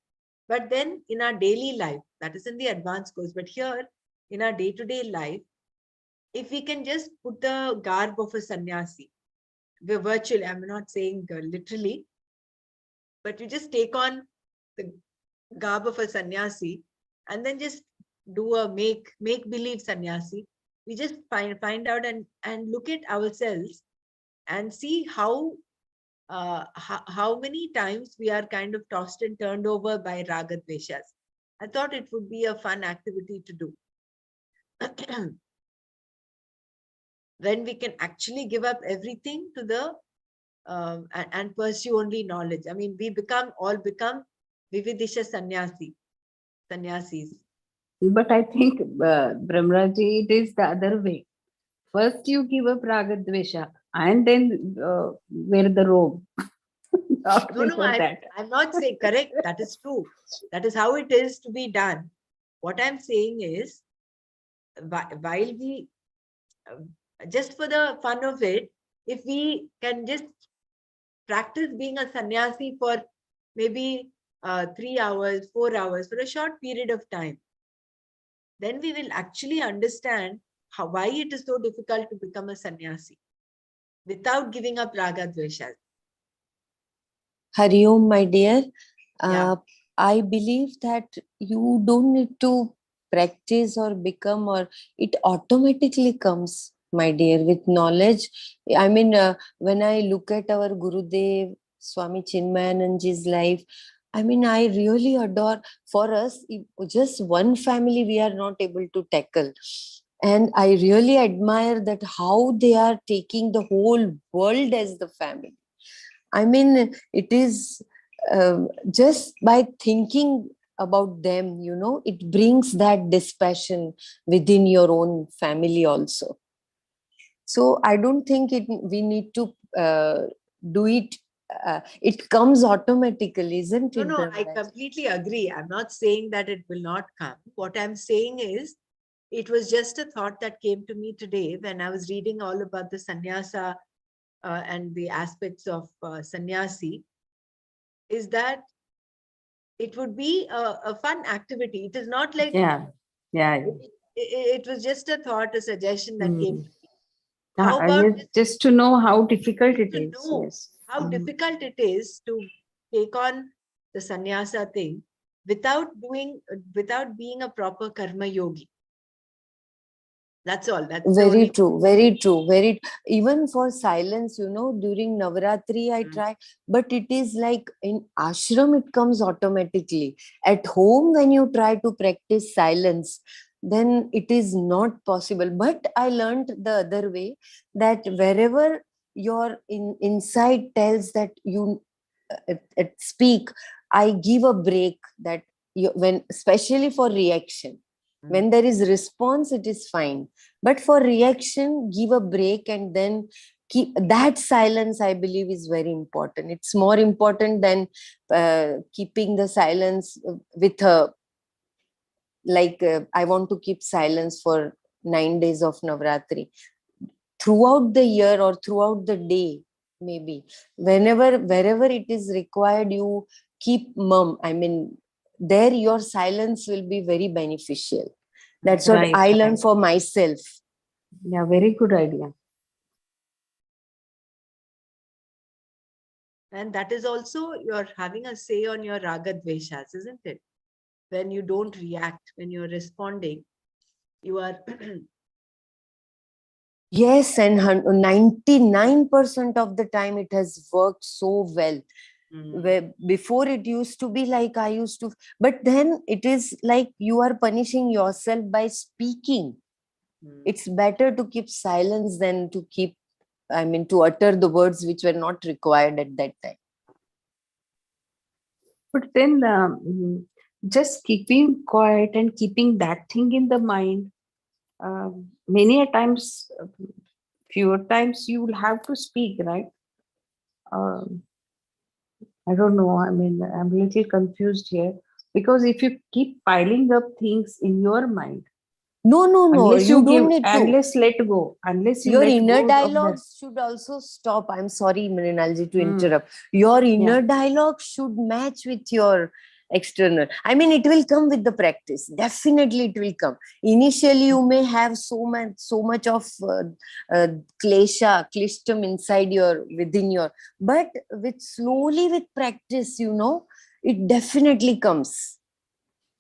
But then in our daily life, that is in the advanced course, but here in our day-to-day life, if we can just put the garb of a sannyasi, we're virtually, I'm not saying literally, but you just take on the garb of a sannyasi and then just do a make believe sannyasi. We just find out and look at ourselves and see how many times we are kind of tossed and turned over by raga dveshas. I thought it would be a fun activity to do. When we can actually give up everything to the and pursue only knowledge. I mean, we all become Vividisha sannyasis. But I think, Brahmaraji, it is the other way. First, you give up Raga Dvesha and then wear the robe. Not No, before that. I'm not saying correct. That is true. That is how it is to be done. What I'm saying is, while we, just for the fun of it, if we can just practice being a sannyasi for maybe 3 hours, 4 hours, for a short period of time, then we will actually understand why it is so difficult to become a sannyasi without giving up raga dveshas. Hari Om, my dear. Yeah. I believe that you don't need to practice or become, or it automatically comes, my dear, with knowledge. I mean, when I look at our Gurudev, Swami Chinmayananji's life, I mean, I really adore. For us, just one family we are not able to tackle. And I really admire that how they are taking the whole world as the family. I mean, it is just by thinking about them, it brings that dispassion within your own family also. So I don't think we need to do it. It comes automatically, isn't No, it? no, I Dharmaraj? completely agree. I'm not saying that it will not come. What I'm saying is, it was just a thought that came to me today when I was reading all about the sannyasa and the aspects of sannyasi, is that it would be a fun activity. It is not like Yeah. Yeah. it was just a thought, a suggestion that came to me. How I about just to know how difficult it to is. know Yes. how difficult it is to take on the sannyasa thing without being a proper karma yogi. That's all. That's the Very only. true, very true. Very, even for silence, during Navaratri, I Mm. try, but it is like in ashram, it comes automatically. At home, when you try to practice silence, then it is not possible. But I learned the other way, that wherever your inside tells that you speak, I give a break, that when, especially for reaction, when there is response, it is fine, but for reaction, give a break and then keep that silence. I believe is very important. It's more important than keeping the silence with a, like, I want to keep silence for 9 days of Navratri. Throughout the year or throughout the day, maybe wherever it is required, you keep mum. I mean, there your silence will be very beneficial. That's what Right. I Right. learned for myself. Yeah. Very good idea. And that is also you're having a say on your raga dveshas, isn't it? When you don't react, when you're responding, you are Yes, and 99% of the time it has worked so well. Where before it used to be like I used to, but then it is like you are punishing yourself by speaking. It's better to keep silence than to keep, I mean, to utter the words which were not required at that time. But then just keeping quiet and keeping that thing in the mind, many a times, fewer times you will have to speak, right? Um, I don't know. I mean, I'm a little confused here because if you keep piling up things in your mind, No, unless you you give, don't need to. unless let go, unless you Your let inner go of the, dialogues should also stop. I'm sorry, Mrinalji, to Hmm. interrupt. Your Yeah. inner dialogue should match with your external. I mean, it will come with the practice. Definitely, it will come. Initially, you may have so much of klishtam inside within your. But slowly with practice, it definitely comes.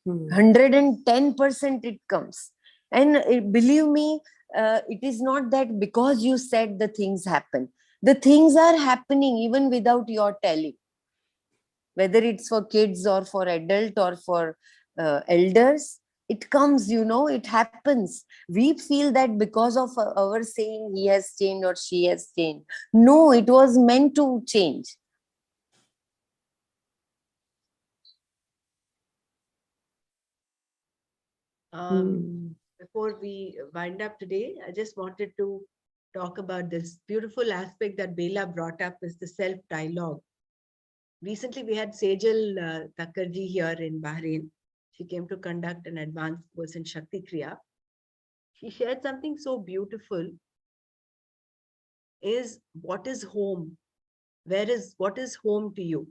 110% it comes. And believe me, it is not that because you said the things happen. The things are happening even without your telling, whether it's for kids or for adult or for elders. It comes, it happens. We feel that because of our saying he has changed or she has changed. No, it was meant to change. Before we wind up today, I just wanted to talk about this beautiful aspect that Bela brought up, is the self-dialogue. Recently, we had Sejal Thakurji here in Bahrain. She came to conduct an advanced course in Shakti Kriya. She shared something so beautiful, is what is home? What is home to you?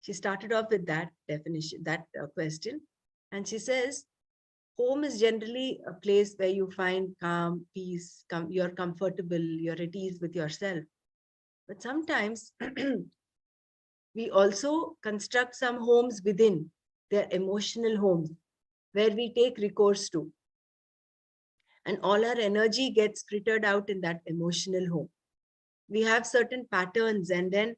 She started off with that definition, that question. And she says, home is generally a place where you find calm, peace, you're comfortable, you're at ease with yourself. But sometimes we also construct some homes within, their emotional homes, where we take recourse to. And all our energy gets frittered out in that emotional home. We have certain patterns, and then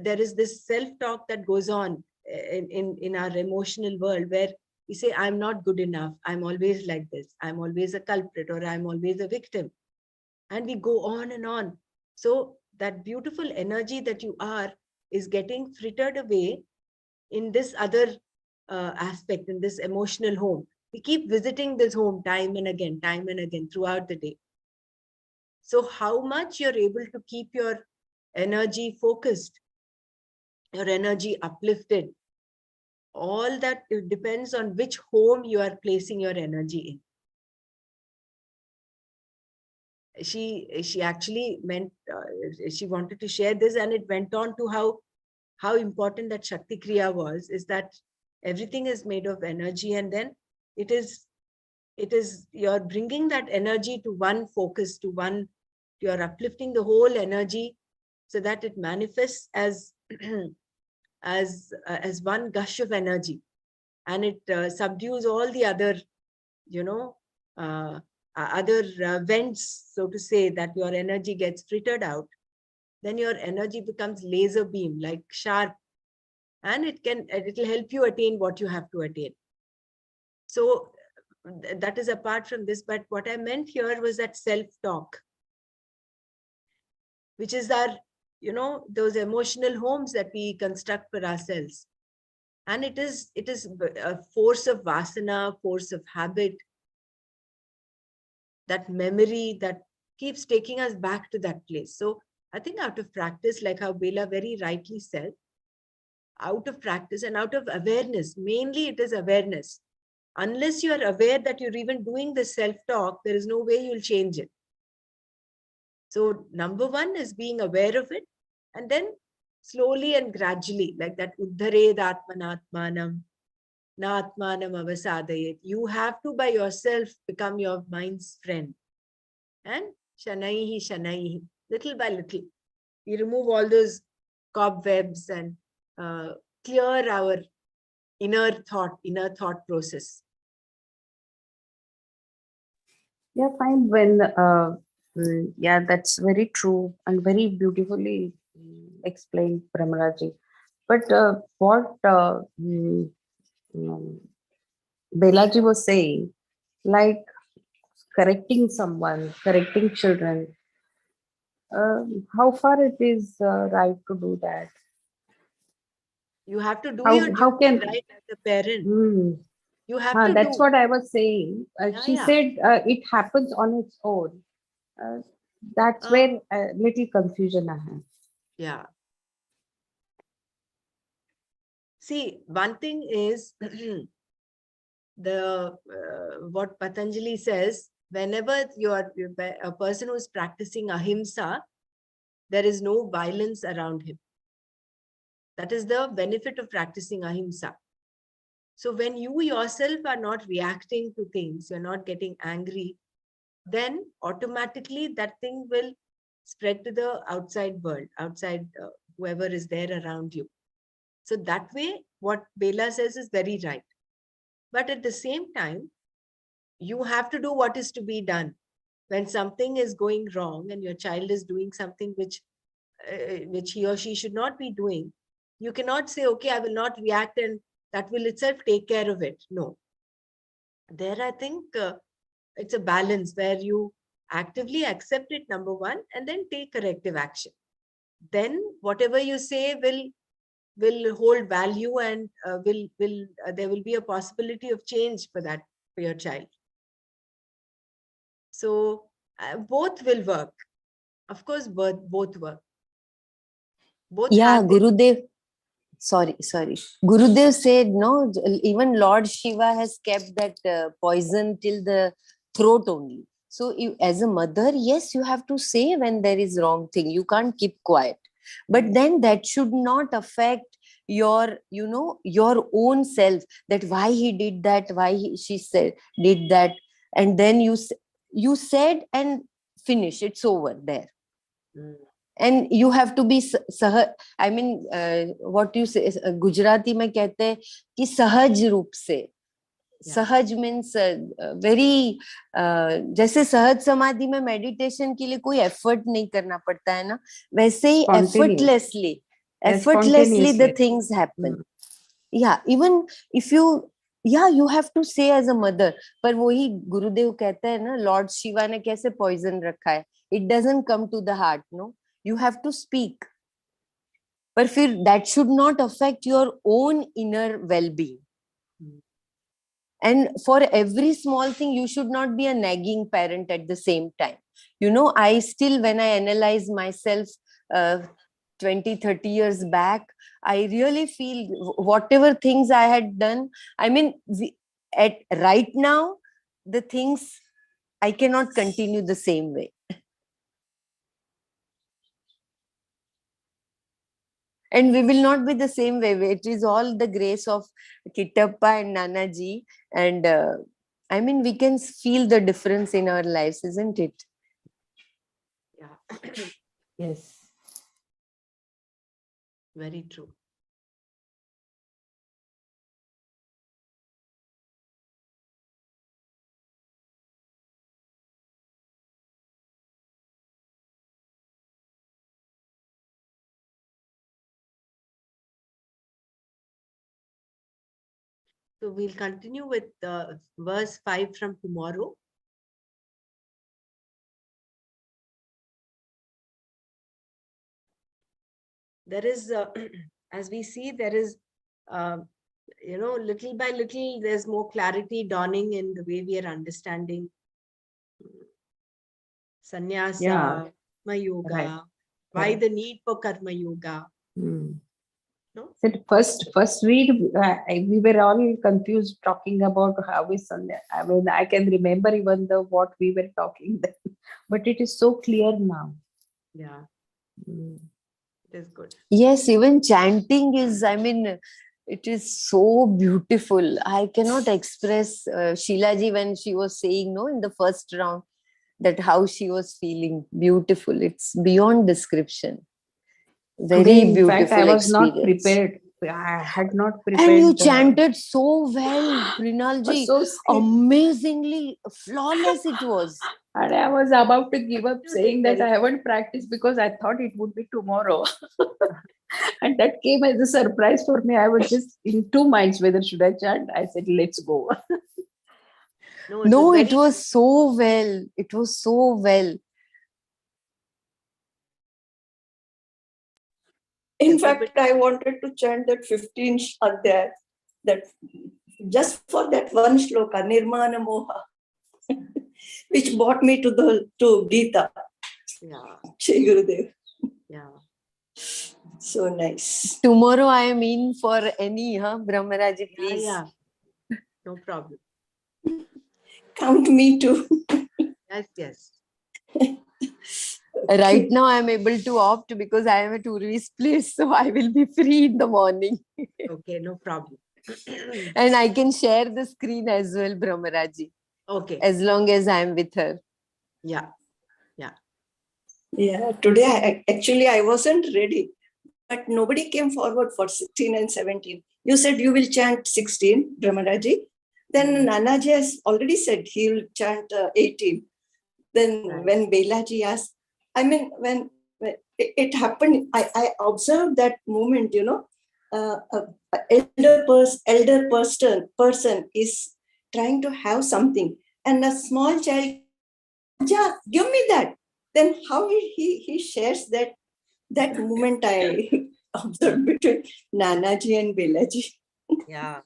there is this self-talk that goes on in our emotional world, where we say, I'm not good enough, I'm always like this, I'm always a culprit, or I'm always a victim. And we go on and on. So that beautiful energy that you are is getting frittered away in this other aspect, in this emotional home. We keep visiting this home time and again throughout the day. So how much you're able to keep your energy focused, your energy uplifted, all that depends on which home you are placing your energy in. She actually meant, she wanted to share this, and it went on to how important that Shakti Kriya was, is that everything is made of energy, and then it is you're bringing that energy to one focus, to one, you're uplifting the whole energy so that it manifests as as one gush of energy, and it subdues all the other, uh, other vents, so to say, that your energy gets frittered out. Then your energy becomes laser beam, like sharp, and it'll help you attain what you have to attain. So that is apart from this, but what I meant here was that self-talk, which is our, those emotional homes that we construct for ourselves. And it is a force of vasana, force of habit, that memory that keeps taking us back to that place. So I think out of practice, like how Bela very rightly said, out of practice and out of awareness, mainly it is awareness. Unless you are aware that you're even doing the self-talk, there is no way you'll change it. So number one is being aware of it, and then slowly and gradually, like that uddhared atmanatmanam, na atmanam avasadayet. You have to by yourself become your mind's friend. And shanaihi shanaihi, little by little, we remove all those cobwebs and clear our inner thought process. Yeah, fine. When yeah, that's very true and very beautifully explained, Brahmaraji. But what Belaji was saying, like correcting someone, correcting children, how far it is right to do that? You have to do How your duty, can right, as a parent. You have to that's do. what I was saying. She Yeah. said it happens on its own. That's where a little confusion I have. Yeah. See, one thing is the what Patanjali says, whenever you are a person who is practicing ahimsa, there is no violence around him. That is the benefit of practicing ahimsa. So when you yourself are not reacting to things, you're not getting angry, then automatically that thing will spread to the outside world, outside whoever is there around you. So that way, what Bela says is very right. But at the same time, you have to do what is to be done. When something is going wrong and your child is doing something which he or she should not be doing, you cannot say, okay, I will not react and that will itself take care of it. No. There, I think it's a balance where you actively accept it, number one, and then take corrective action. Then whatever you say will hold value, and there will be a possibility of change for that, for your child. So both will work. Of course, both work. Both Yeah, have their... Gurudev. Sorry. Gurudev said, no, even Lord Shiva has kept that poison till the throat only. So you, as a mother, yes, you have to say when there is wrong thing. You can't keep quiet. But then that should not affect your, your own self, that why he did that, she said, did that. And then you said and finish, it's over there. And you have to be I mean, what you say, Gujarati mein kehte hain ki sahaj roop se. सहज means very, जैसे सहज समाधि में meditation के लिए कोई effort नहीं करना पड़ता है ना, वैसे ही एफर्टलेसली द थिंग्स हैपन. या इवन इफ यू, या यू हैव टू से एज अ मदर. पर वही गुरुदेव कहते हैं ना, लॉर्ड शिवा ने कैसे पॉइजन रखा है, it doesn't come to the heart, no, you have to speak. But that should not affect your own inner well-being. And for every small thing, you should not be a nagging parent at the same time. I still, when I analyze myself 20, 30 years back, I really feel whatever things I had done, I mean, right now, the things I cannot continue the same way. And we will not be the same way. It is all the grace of Kitappa and Nanaji. And I mean, we can feel the difference in our lives, isn't it? Yeah. Yes. Very true. So we'll continue with verse 5 from tomorrow. There is, as we see, there is, little by little, there's more clarity dawning in the way we are understanding sannyasa, Yeah. karma yoga, Right. why Correct. the need for karma yoga. No? So first read, we were all confused talking about how is Sunday. I mean, I can remember even what we were talking then, but it is so clear now. Yeah, it is good. Yes, even chanting is, I mean, it is so beautiful. I cannot express Sheilaji when she was saying, no, in the first round, that how she was feeling. Beautiful. It's beyond description. Very Today, in beautiful fact, I was not experience. prepared. I had not prepared. And you chanted so well, was Rinalji. so scared. Amazingly flawless it was. And I was about to give up You did saying that I very haven't practiced because I thought it would be tomorrow. And that came as a surprise for me. I was just in two minds whether should I chant. I said, let's go. No, It was so well. It was so well. In fact, I wanted to chant that 15th adhyay, that just for that one shloka, Nirmana Moha, which brought me to Gita. Yeah. Shri Gurudev. Yeah. So nice. Tomorrow I am in for any, Brahmaraji, please. Yeah. No problem. Count me too. Yes. Right now I am able to opt because I am at Urvi's place, so I will be free in the morning. Okay, no problem. And I can share the screen as well, Brahmaraji. Okay. As long as I am with her. Yeah. Yeah, today I wasn't ready, but nobody came forward for 16 and 17. You said you will chant 16, Brahmaraji. Then Nanaji has already said he'll chant 18. Then Right. when Belaji asked, I mean, when it happened, I observed that moment, elder person is trying to have something, and a small child, ja, give me that. Then how he shares that moment I observed between Nanaji and Belaji. Yeah.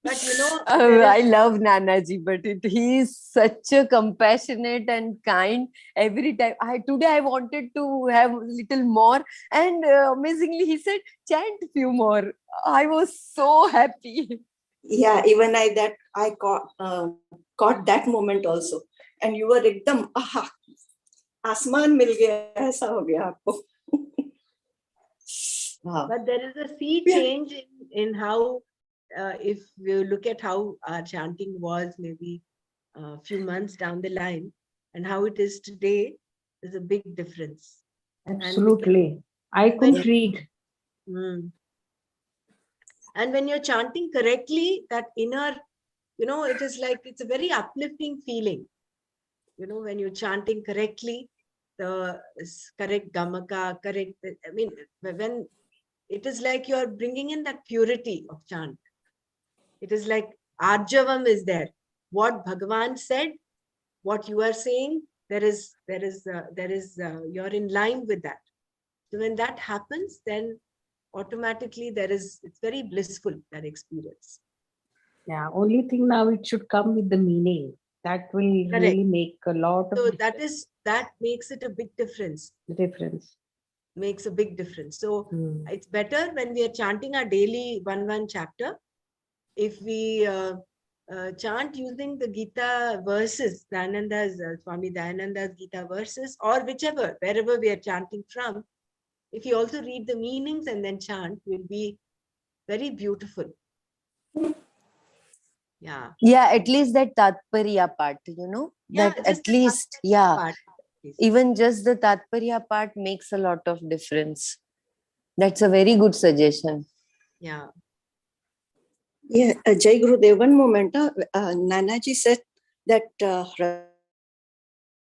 But I love Nanaji, but he is such a compassionate and kind every time. Today I wanted to have a little more, and amazingly he said, chant few more. I was so happy. Yeah, even I caught that moment also. And you were ekdam, aha, आसमान मिल गया ऐसा हो गया आपको. Wow. But there is a sea change in how, if you look at how our chanting was maybe a few months down the line and how it is today, there's a big difference. Absolutely. I couldn't read. And when you're chanting correctly, that inner, it is like, it's a very uplifting feeling. When you're chanting correctly, the correct gamaka, correct, I mean, when it is like you're bringing in that purity of chant. It is like Arjavam is there. What Bhagavan said, what you are saying, you're in line with that. So when that happens, then automatically it's very blissful, that experience. Yeah, only thing now it should come with the meaning. That will Correct. really make a lot of So that makes it a big difference. difference. Makes a big difference. So Hmm. it's better when we are chanting our daily one chapter, if we chant using the Gita verses, Swami Dayananda's Gita verses, or wherever we are chanting from, if you also read the meanings and then chant, will be very beautiful. Yeah. Yeah, at least that Tatparya part, Yeah, that just at the least, Tatparya yeah, part, please. even just the Tatparya part makes a lot of difference. That's a very good suggestion. Yeah. Yeah, Jai Gurudev, one moment. Nanaji said that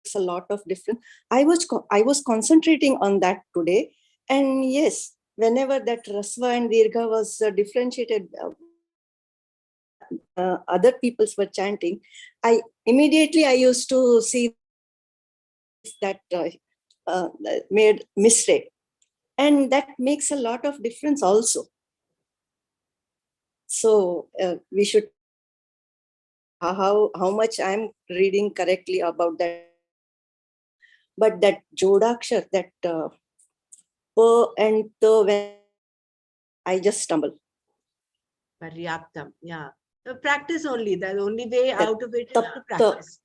it's a lot of different. I was concentrating on that today, and yes, whenever that Rasva and Dirgha was differentiated, other peoples were chanting, I used to see that made mistake, and that makes a lot of difference also. So we should how much I'm reading correctly about that, but that Jodakshar, that pa and the, when I just stumble. Paryaptam. Yeah. Practice only. The only way out of it is to Ta. practice.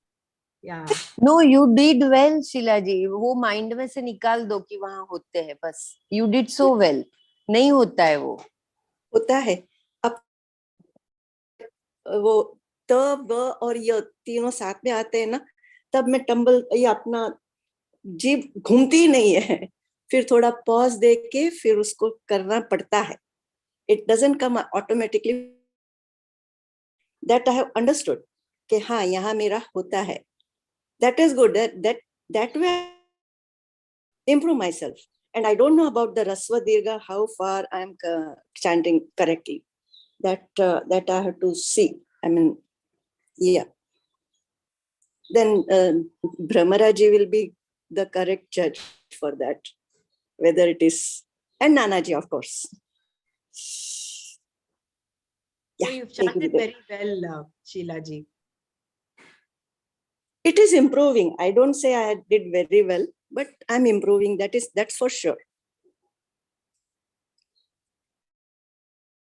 Yeah. No, you did well, Sheila जी. वो mind में से निकाल दो कि वहां होते हैं बस. You did so well. नहीं होता है वो. होता है. अब वो त व और य तीनों साथ में आते हैं ना, तब मैं टंबल ये अपना जीभ घूमती नहीं है. फिर थोड़ा पॉज दे के फिर उसको करना पड़ता है. It doesn't come automatically. That I have understood कि हाँ यहाँ मेरा होता है. That is good. That way I improve myself. And I don't know about the Rasva Dirgha, how far I am chanting correctly. That I have to see. I mean, yeah. Then Brahmaraji will be the correct judge for that, whether it is, and Nanaji, of course. So you've chanted very well, Sheila ji. It is improving. I don't say I did very well, but I'm improving. That's for sure.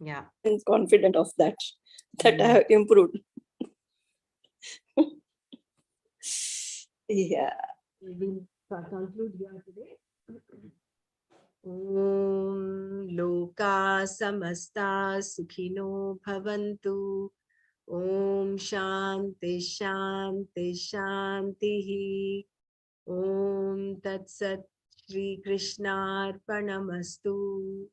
Yeah. I'm confident of that I have improved. Yeah. We will conclude here today. Om Loka Samasta Sukhino Bhavantu. Om Shanti Shanti Shanti. Om Tat Sat Shri Krishna Arpanamastu.